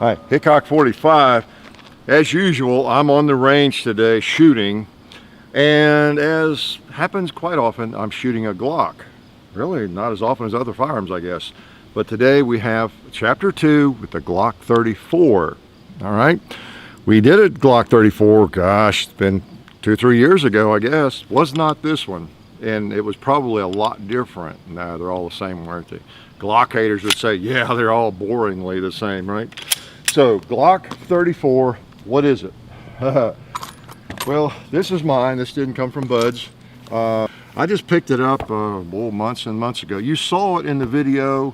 Hi, Hickok 45. As usual, I'm on the range today shooting, and as happens quite often, I'm shooting a Glock. Really not as often as other firearms, I guess. But today we have chapter 2 with the Glock 34. All right, we did a Glock 34, gosh, it's been 2 or 3 years ago, I guess. Was not this one, and it was probably a lot different. No, they're all the same, weren't they? Glock haters would say, yeah, they're all boringly the same, right? So Glock 34, what is it? Well, this is mine. This didn't come from Bud's. I just picked it up months and months ago. You saw it in the video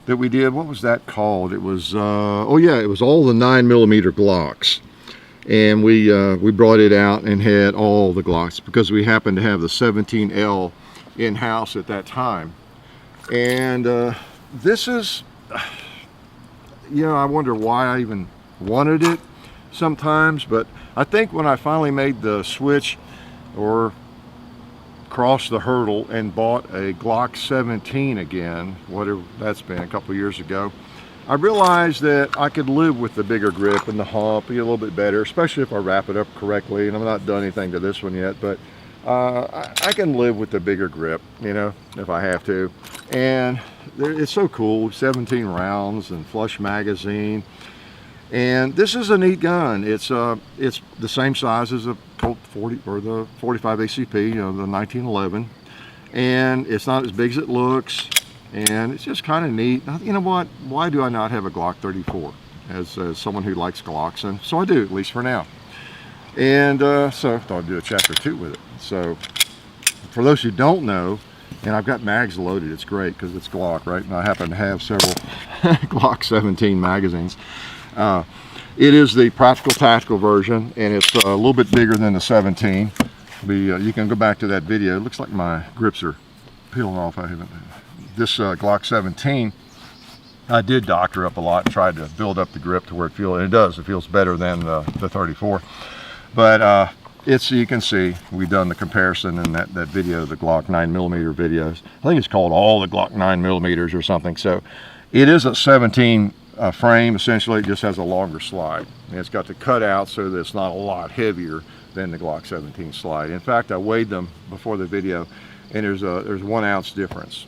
that we did. What was that called? It was oh yeah, it was all the 9mm Glocks, and we brought it out and had all the Glocks because we happened to have the 17L in house at that time. And this is, you know, I wonder why I even wanted it sometimes, but I think when I finally made the switch or crossed the hurdle and bought a Glock 17 again, whatever that's been, a couple of years ago, I realized that I could live with the bigger grip and the hump a little bit better, especially if I wrap it up correctly. And I've not done anything to this one yet, but I can live with the bigger grip, you know, if I have to. And it's so cool, 17 rounds and flush magazine. And this is a neat gun. It's the same size as a Colt 40 or the 45 ACP, you know, the 1911. And it's not as big as it looks. And it's just kind of neat. You know what? Why do I not have a Glock 34 as someone who likes Glocks? And so I do, at least for now. And so I thought I'd do a chapter 2 with it. So for those who don't know, and I've got mags loaded, it's great because it's Glock, right? And I happen to have several Glock 17 magazines. It is the practical tactical version, and it's a little bit bigger than the 17. You can go back to that video. It looks like my grips are peeling off. I haven't. This Glock 17, I did doctor up a lot and tried to build up the grip to where it feels, and it does. It feels better than the 34. But you can see we've done the comparison in that video, the Glock 9mm videos. I think it's called all the Glock 9mm or something. So it is a 17 frame. Essentially, it just has a longer slide. And it's got the cutout so that it's not a lot heavier than the Glock 17 slide. In fact, I weighed them before the video, and there's 1 ounce difference.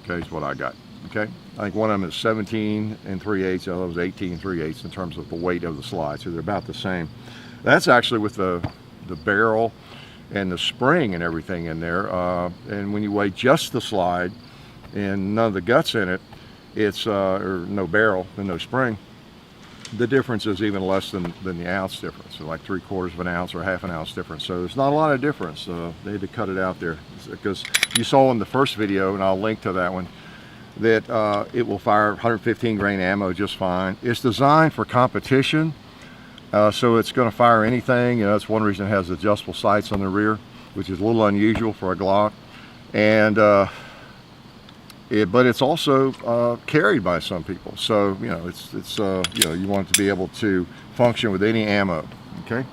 Okay, is what I got. Okay, I think one of them is 17 3/8, the other was 18 3/8 in terms of the weight of the slide. So they're about the same. That's actually with the barrel and the spring and everything in there. And when you weigh just the slide and none of the guts in it, it's or no barrel and no spring, the difference is even less than the ounce difference. So like 3/4 of an ounce or half an ounce difference. So there's not a lot of difference. They had to cut it out there because you saw in the first video, and I'll link to that one, that it will fire 115 grain ammo just fine. It's designed for competition, so it's going to fire anything. You know, that's one reason it has adjustable sights on the rear, which is a little unusual for a Glock. And but it's also carried by some people. So, you know, it's you know, you want it to be able to function with any ammo. Okay,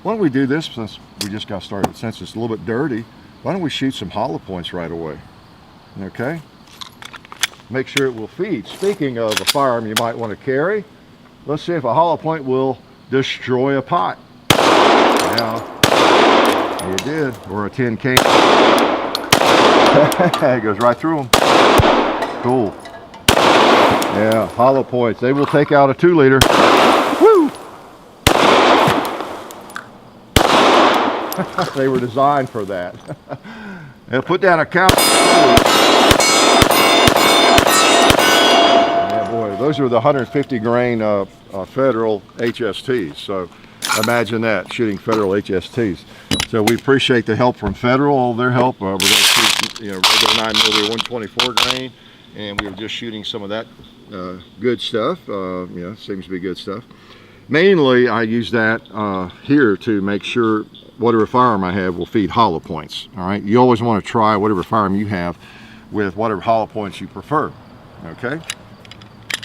why don't we do this, since we just got started, since it's a little bit dirty, why don't we shoot some hollow points right away? Okay, make sure it will feed. Speaking of a firearm you might want to carry, let's see if a hollow point will destroy a pot. Yeah, you did. Or a tin can. It goes right through them. Cool. Yeah, hollow points. They will take out a 2-liter. Woo! They were designed for that. They'll put down a couch. Yeah, boy, those are the 150 grain Federal HSTs. So imagine that, shooting Federal HSTs. So we appreciate the help from Federal, all their help. We're going to shoot, you know, regular 9mm 124 grain, and we were just shooting some of that good stuff. You know, seems to be good stuff. Mainly, I use that here to make sure whatever firearm I have will feed hollow points. All right, you always want to try whatever firearm you have with whatever hollow points you prefer. Okay,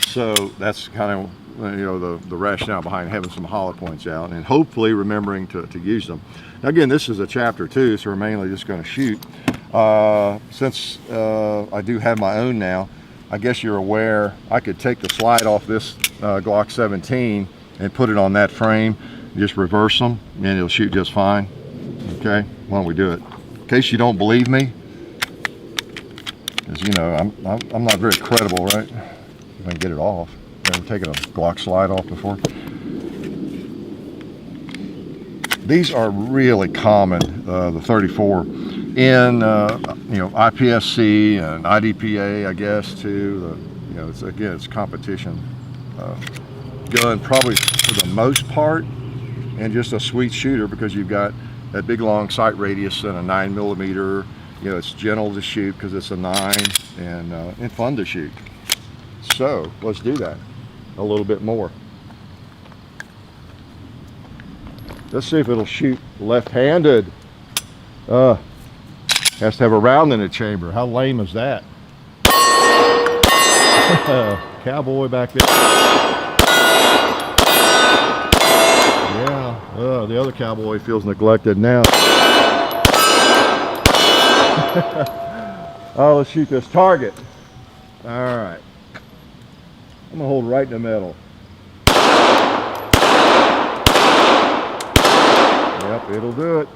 so that's kind of, you know, the rationale behind having some hollow points out, and hopefully remembering to use them. Now again, this is a chapter 2, so we're mainly just going to shoot. Since I do have my own now, I guess you're aware, I could take the slide off this Glock 17 and put it on that frame, just reverse them, and it'll shoot just fine. Okay, why don't we do it? In case you don't believe me, because you know I'm not very credible, right? If I can get it off. Never taken a Glock slide off before. These are really common, the 34, in you know, IPSC and IDPA, I guess, too. You know, it's competition gun, probably for the most part, and just a sweet shooter because you've got that big long sight radius and a 9mm. You know, it's gentle to shoot because it's a 9 and fun to shoot. So let's do that a little bit more. Let's see if it'll shoot left-handed. Has to have a round in the chamber. How lame is that? Cowboy back there. Yeah, the other cowboy feels neglected now. Oh, let's shoot this target. All right. I'm gonna hold right in the middle. Yep, it'll do it.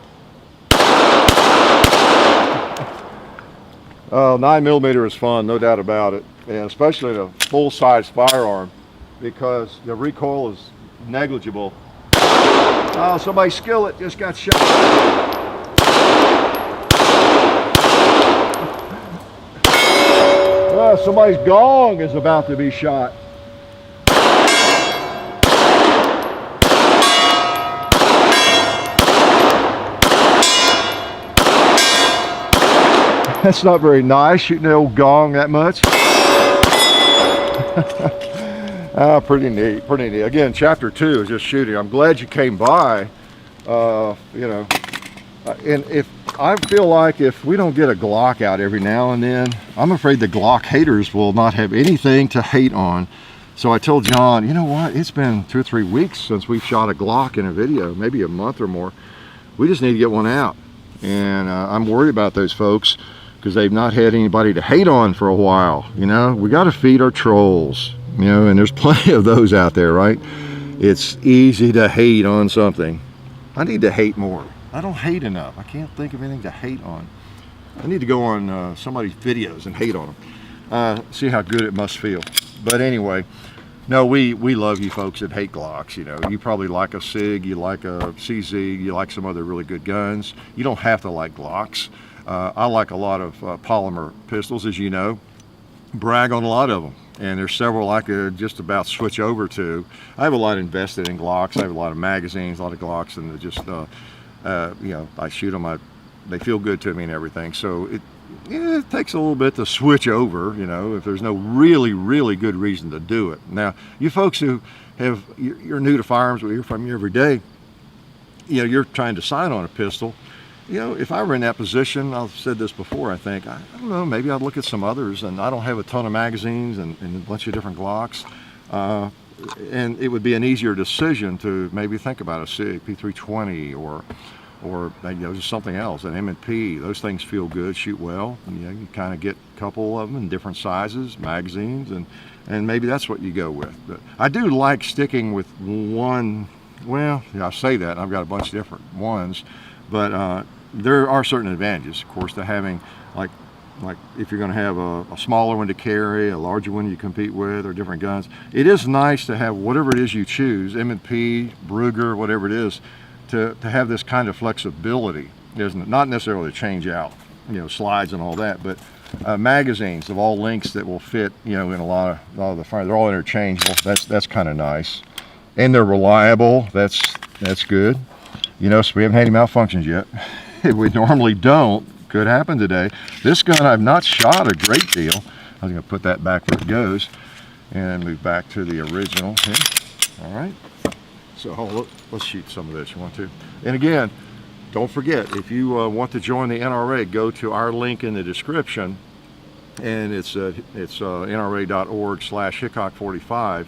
Oh, 9mm is fun, no doubt about it, and especially a full-size firearm because the recoil is negligible. Oh, somebody's skillet just got shot. Oh, somebody's gong is about to be shot. That's not very nice, shooting the old gong that much. Pretty neat, pretty neat. Again, chapter 2 is just shooting. I'm glad you came by. You know, and if I feel like if we don't get a Glock out every now and then, I'm afraid the Glock haters will not have anything to hate on. So I told John, you know what? It's been 2 or 3 weeks since we've shot a Glock in a video, maybe a month or more. We just need to get one out. And I'm worried about those folks, because they've not had anybody to hate on for a while. You know, we got to feed our trolls, you know, and there's plenty of those out there, right? It's easy to hate on something. I need to hate more. I don't hate enough. I can't think of anything to hate on. I need to go on somebody's videos and hate on them. See how good it must feel. But anyway, no, we love you folks that hate Glocks. You know, you probably like a SIG, you like a CZ, you like some other really good guns. You don't have to like Glocks. I like a lot of polymer pistols, as you know. Brag on a lot of them, and there's several I could just about switch over to. I have a lot invested in Glocks. I have a lot of magazines, a lot of Glocks, and just you know, I shoot them. They feel good to me and everything. So it takes a little bit to switch over, you know, if there's no really good reason to do it. Now, you folks who you're new to firearms, we hear from you every day. You know, you're trying to sign on a pistol. You know, if I were in that position, I've said this before, I think, I don't know, maybe I'd look at some others, and I don't have a ton of magazines and a bunch of different Glocks, and it would be an easier decision to maybe think about a SIG, P320, or you know, just something else, an M&P. Those things feel good, shoot well, and you know, you kind of get a couple of them in different sizes, magazines, and maybe that's what you go with. But I do like sticking with one. Well, yeah, I say that, I've got a bunch of different ones, but there are certain advantages, of course, to having, like if you're going to have a smaller one to carry, a larger one you compete with, or different guns. It is nice to have whatever it is you choose, M&P, Ruger, whatever it is, to have this kind of flexibility, isn't it? Not necessarily to change out, you know, slides and all that, but magazines of all lengths that will fit, you know, in a lot of the front. They're all interchangeable. That's kind of nice, and they're reliable. That's good. You know, so we haven't had any malfunctions yet. We normally don't. Could happen today. This gun I've not shot a great deal. I was going to put that back where it goes and move back to the original here. All right. So let's shoot some of this. You want to? And again, don't forget, if you want to join the NRA, go to our link in the description, and it's nra.org/Hickok45.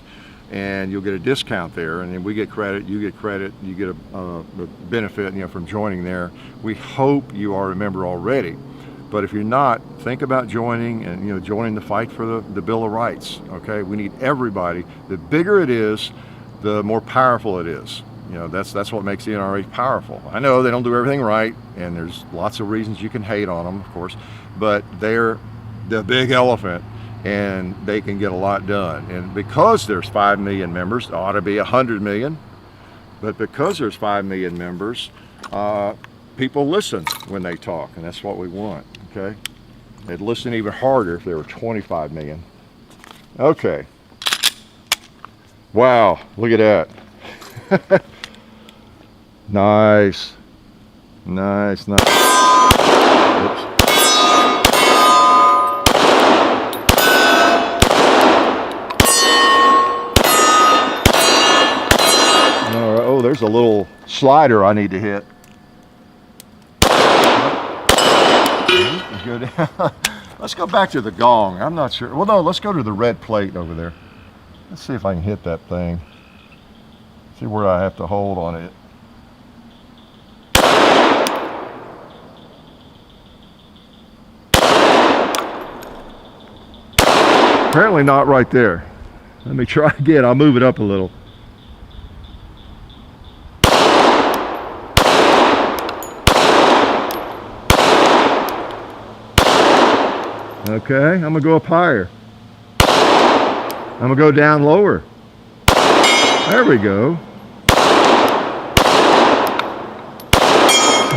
And you'll get a discount there, and then we get credit, you get credit, you get a benefit, you know, from joining there. We hope you are a member already, But if you're not, think about joining and joining the fight for the Bill of Rights. Okay, we need everybody. The bigger it is, the more powerful it is. That's what makes the NRA powerful. I know they don't do everything right, and there's lots of reasons you can hate on them, of course, but they're the big elephant, and they can get a lot done. And because there's 5 million members, there ought to be 100 million. But because there's 5 million members, people listen when they talk, and that's what we want. Okay, they'd listen even harder if there were 25 million. Okay. Wow, look at that. Nice. Nice. Oops. All right. Oh, there's a little slider I need to hit. Good. Let's go back to the gong. I'm not sure. Well, no, let's go to the red plate over there. Let's see if I can hit that thing. See where I have to hold on it. Apparently not right there. Let me try again. I'll move it up a little. Okay, I'm gonna go up higher. I'm gonna go down lower. There we go.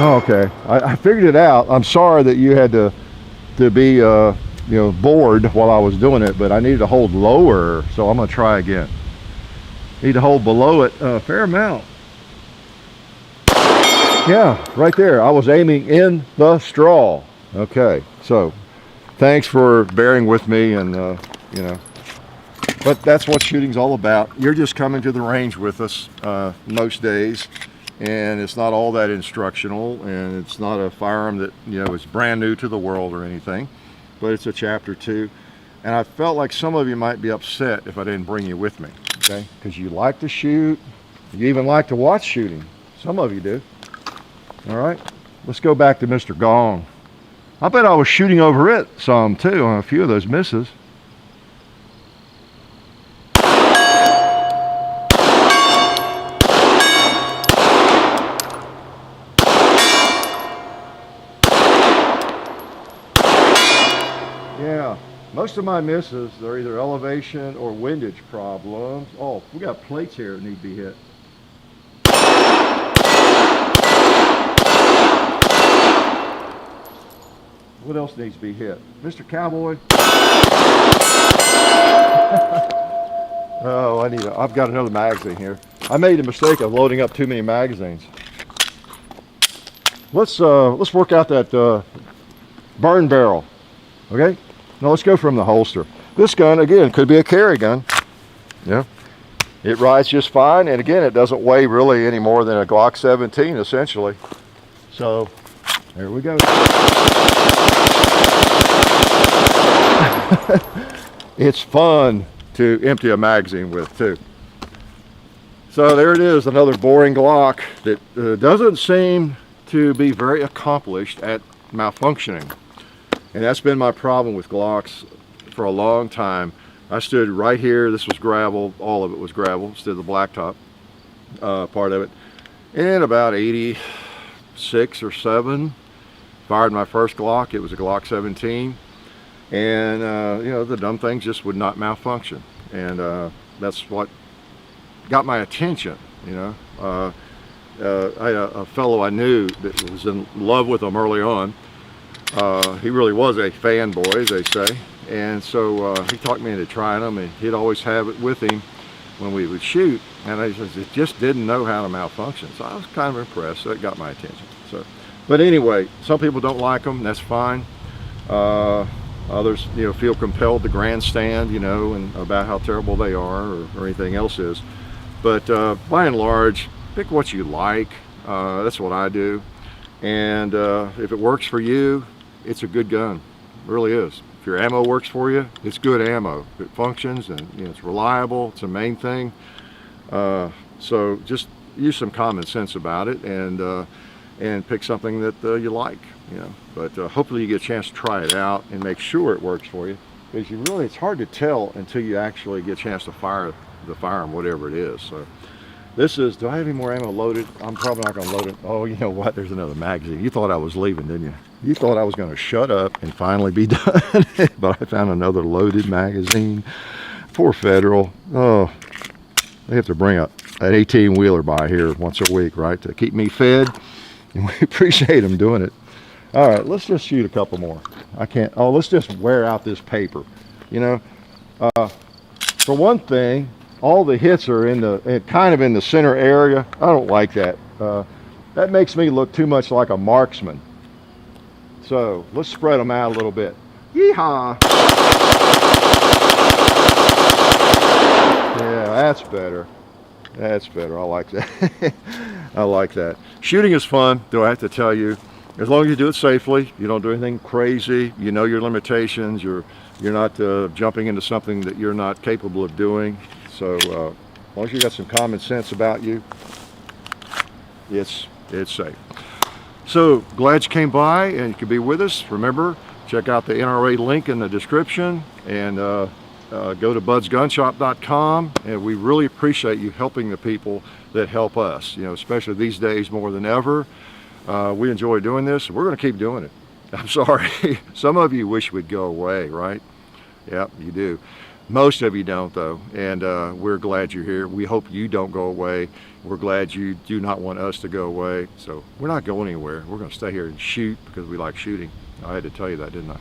Oh, okay, I figured it out. I'm sorry that you had to be bored while I was doing it, but I needed to hold lower, so I'm gonna try again. Need to hold below it a fair amount. Yeah, right there. I was aiming in the straw. Okay, so thanks for bearing with me, and but that's what shooting's all about. You're just coming to the range with us most days, and it's not all that instructional, and it's not a firearm that is brand new to the world or anything, but it's a chapter 2. And I felt like some of you might be upset if I didn't bring you with me, okay? Because you like to shoot, you even like to watch shooting. Some of you do. All right, let's go back to Mr. Gong. I bet I was shooting over it some too on a few of those misses. Yeah, most of my misses, they're either elevation or windage problems. Oh, we got plates here that need to be hit. What else needs to be hit? Mr. Cowboy? Oh, I've got another magazine here. I made a mistake of loading up too many magazines. Let's work out that burn barrel, okay? Now let's go from the holster. This gun, again, could be a carry gun. Yeah, it rides just fine, and again, it doesn't weigh really any more than a Glock 17, essentially. So, there we go. It's fun to empty a magazine with too. So there it is, another boring Glock that doesn't seem to be very accomplished at malfunctioning. And that's been my problem with Glocks for a long time. I stood right here, this was gravel, all of it was gravel, instead of the blacktop part of it. In about 86 or 7, fired my first Glock. It was a Glock 17. And the dumb things just would not malfunction, and that's what got my attention. I had a fellow I knew that was in love with them early on. He really was a fanboy, as they say, and so he talked me into trying them, and he'd always have it with him when we would shoot, and I just didn't know how to malfunction, so I was kind of impressed. So it got my attention. So, but anyway, some people don't like them. That's fine. Others, feel compelled to grandstand, and about how terrible they are, or anything else is. But by and large, pick what you like. That's what I do. And if it works for you, it's a good gun. It really is. If your ammo works for you, it's good ammo. It functions, and it's reliable. It's the main thing. So just use some common sense about it, and pick something that you like. you know. But hopefully you get a chance to try it out and make sure it works for you, because it's hard to tell until you actually get a chance to fire the firearm, whatever it is. So this is, do I have any more ammo loaded? I'm probably not going to load it. Oh, you know what? There's another magazine. You thought I was leaving, didn't you? You thought I was going to shut up and finally be done. But I found another loaded magazine. Poor Federal. Oh, they have to bring an 18-wheeler by here once a week, right, to keep me fed. And we appreciate them doing it. All right, let's just shoot a couple more. I can't. Oh, let's just wear out this paper. You know, for one thing, all the hits are kind of in the center area. I don't like that. That makes me look too much like a marksman. So let's spread them out a little bit. Yeehaw! Yeah, that's better. That's better. I like that. I like that. Shooting is fun, do I have to tell you. As long as you do it safely, you don't do anything crazy, you know your limitations, you're not jumping into something that you're not capable of doing. So as long as you got some common sense about you, it's safe. So glad you came by and you could be with us. Remember, check out the NRA link in the description, and go to budsgunshop.com, and we really appreciate you helping the people that help us, you know, especially these days more than ever. We enjoy doing this, and we're going to keep doing it. I'm sorry. Some of you wish we'd go away, right? Yep, you do. Most of you don't, though, and we're glad you're here. We hope you don't go away. We're glad you do not want us to go away. So we're not going anywhere. We're going to stay here and shoot because we like shooting. I had to tell you that, didn't I?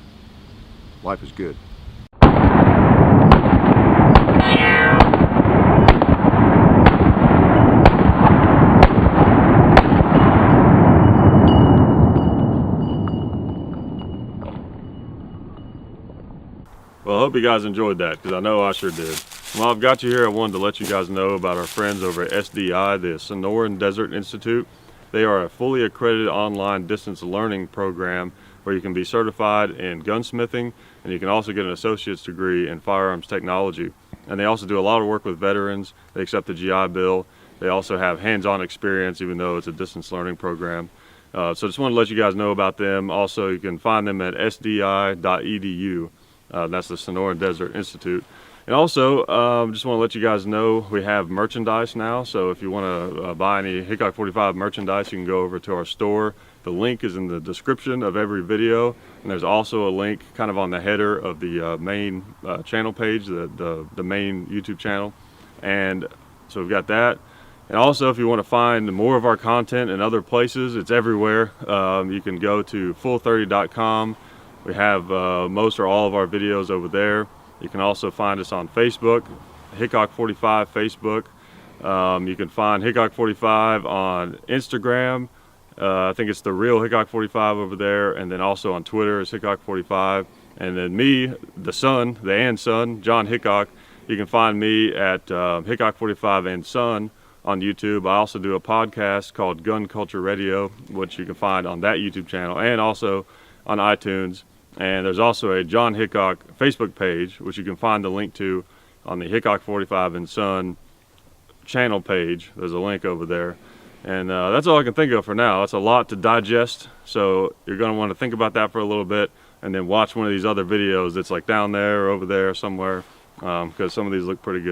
Life is good. Well, I hope you guys enjoyed that, because I know I sure did. Well, I've got you here. I wanted to let you guys know about our friends over at SDI, the Sonoran Desert Institute. They are a fully accredited online distance learning program where you can be certified in gunsmithing, and you can also get an associate's degree in firearms technology. And they also do a lot of work with veterans. They accept the GI Bill. They also have hands-on experience, even though it's a distance learning program. So just want to let you guys know about them. Also, you can find them at sdi.edu. That's the Sonoran Desert Institute. And also, just want to let you guys know we have merchandise now. So if you want to buy any Hickok 45 merchandise, you can go over to our store. The link is in the description of every video. And there's also a link kind of on the header of the main channel page, the main YouTube channel. And so we've got that. And also, if you want to find more of our content in other places, it's everywhere. You can go to full30.com. We have most or all of our videos over there. You can also find us on Facebook, Hickok 45 Facebook. You can find Hickok 45 on Instagram. I think it's the real Hickok 45 over there. And then also on Twitter is Hickok 45. And then me, the son, John Hickok, you can find me at Hickok 45 and Son on YouTube. I also do a podcast called Gun Culture Radio, which you can find on that YouTube channel and also on iTunes. And there's also a John Hickok Facebook page, which you can find the link to on the Hickok 45 and Son channel page. There's a link over there. And that's all I can think of for now. That's a lot to digest. So you're going to want to think about that for a little bit and then watch one of these other videos that's like down there or over there somewhere, because some of these look pretty good.